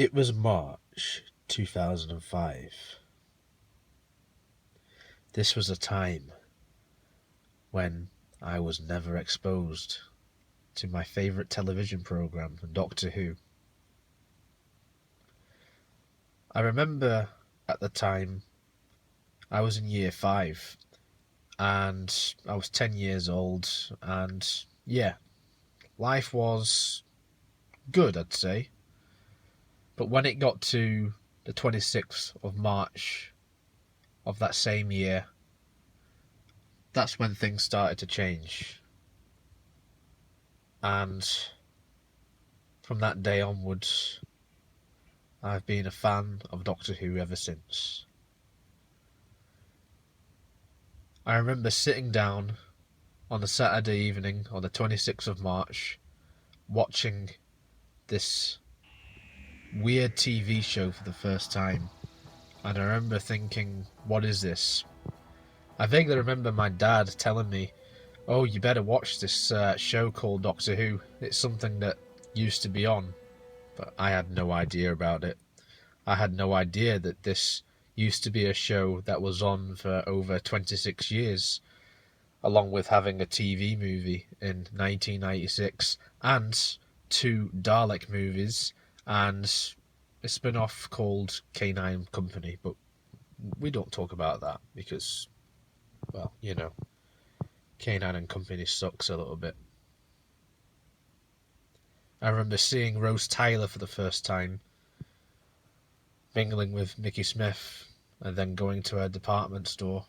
It was March 2005. This was a time when I was never exposed to my favourite television programme, Doctor Who. I remember at the time I was in year 5 and I was 10 years old, and yeah, life was good, I'd say. But when it got to the 26th of March of that same year, that's when things started to change. And from that day onwards, I've been a fan of Doctor Who ever since. I remember sitting down on a Saturday evening on the 26th of March, watching this weird TV show for the first time. And I remember thinking, what is this? I vaguely remember my dad telling me, oh, you better watch this show called Doctor Who. It's something that used to be on. But I had no idea about it. I had no idea that this used to be a show that was on for over 26 years, along with having a TV movie in 1996 and 2 Dalek movies and a spin-off called K9 Company. But we don't talk about that because, well, you know, K9 and Company sucks a little bit. I remember seeing Rose Tyler for the first time, mingling with Mickey Smith, and then going to her department store,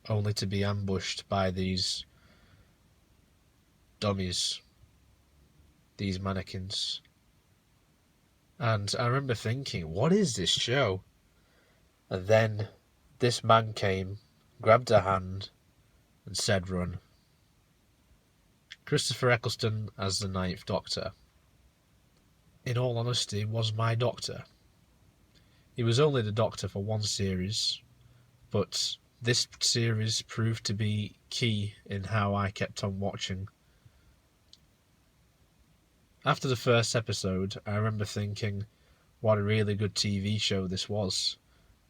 only to be ambushed by these dummies, these mannequins. And I remember thinking, what is this show? And then this man came, grabbed her hand, and said, run. Christopher Eccleston as the 9th Doctor, in all honesty, was my Doctor. He was only the Doctor for one series, but this series proved to be key in how I kept on watching. After the first episode, I remember thinking, what a really good TV show this was.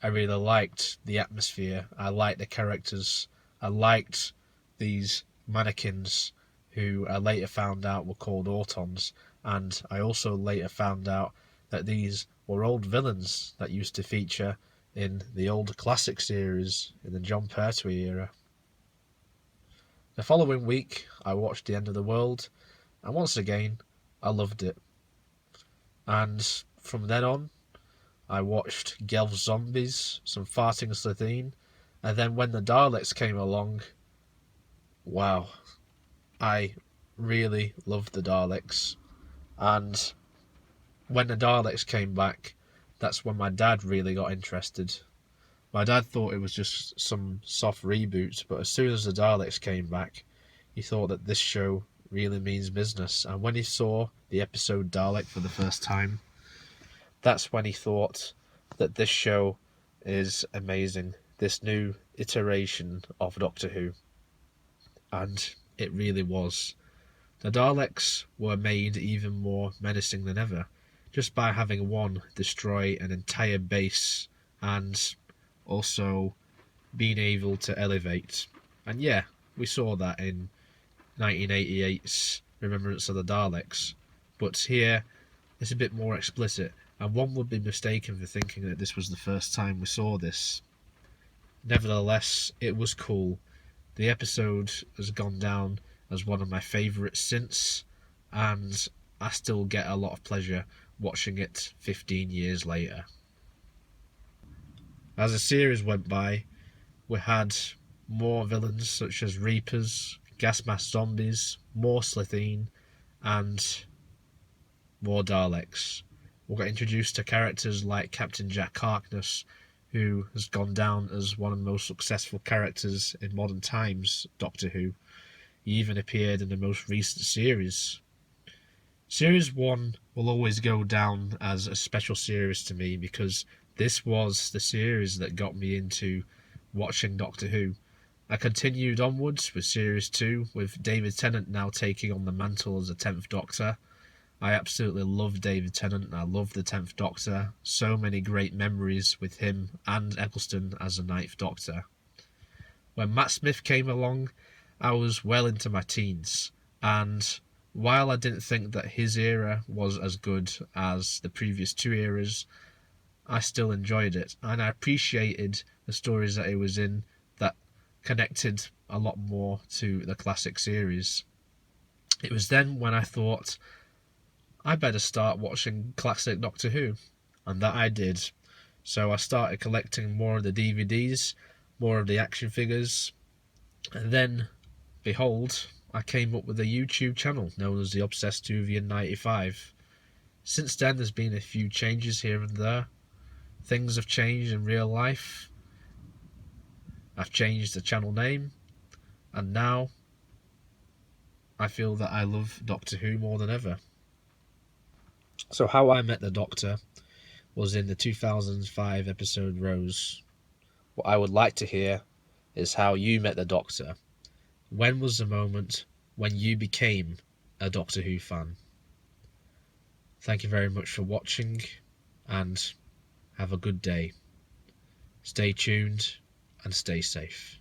I really liked the atmosphere, I liked the characters, I liked these mannequins who I later found out were called Autons, and I also later found out that these were old villains that used to feature in the old classic series in the John Pertwee era. The following week, I watched The End of the World, and once again, I loved it. And from then on, I watched Gelf Zombies, some farting Slitheen, and then when the Daleks came along, wow, I really loved the Daleks. And when the Daleks came back, that's when my dad really got interested. My dad thought it was just some soft reboot, but as soon as the Daleks came back, he thought that this show really means business. And when he saw the episode Dalek for the first time, that's when he thought that this show is amazing, this new iteration of Doctor Who. And it really was. The Daleks were made even more menacing than ever, just by having one destroy an entire base and also being able to elevate. And yeah, we saw that in 1988's Remembrance of the Daleks, but here it's a bit more explicit, and one would be mistaken for thinking that this was the first time we saw this. Nevertheless, it was cool. The episode has gone down as one of my favourites since, and I still get a lot of pleasure watching it 15 years later. As the series went by, we had more villains such as Reapers, gas mask zombies, more Slitheen, and more Daleks. We got introduced to characters like Captain Jack Harkness, who has gone down as one of the most successful characters in modern times, Doctor Who. He even appeared in the most recent series. Series 1 will always go down as a special series to me because this was the series that got me into watching Doctor Who. I continued onwards with Series 2, with David Tennant now taking on the mantle as the 10th Doctor, I absolutely love David Tennant. I love the 10th Doctor. So many great memories with him and Eccleston as the 9th Doctor. When Matt Smith came along, I was well into my teens, and while I didn't think that his era was as good as the previous two eras, I still enjoyed it, and I appreciated the stories that it was in that connected a lot more to the classic series. It was then when I thought, I better start watching classic Doctor Who, and that I did. So I started collecting more of the DVDs, more of the action figures, and then, behold, I came up with a YouTube channel known as the Obsessed Whovian 95. Since then there's been a few changes here and there. Things have changed in real life. I've changed the channel name, and now I feel that I love Doctor Who more than ever. So how I met the Doctor was in the 2005 episode Rose. What I would like to hear is how you met the Doctor. When was the moment when you became a Doctor Who fan? Thank you very much for watching, and have a good day. Stay tuned and stay safe.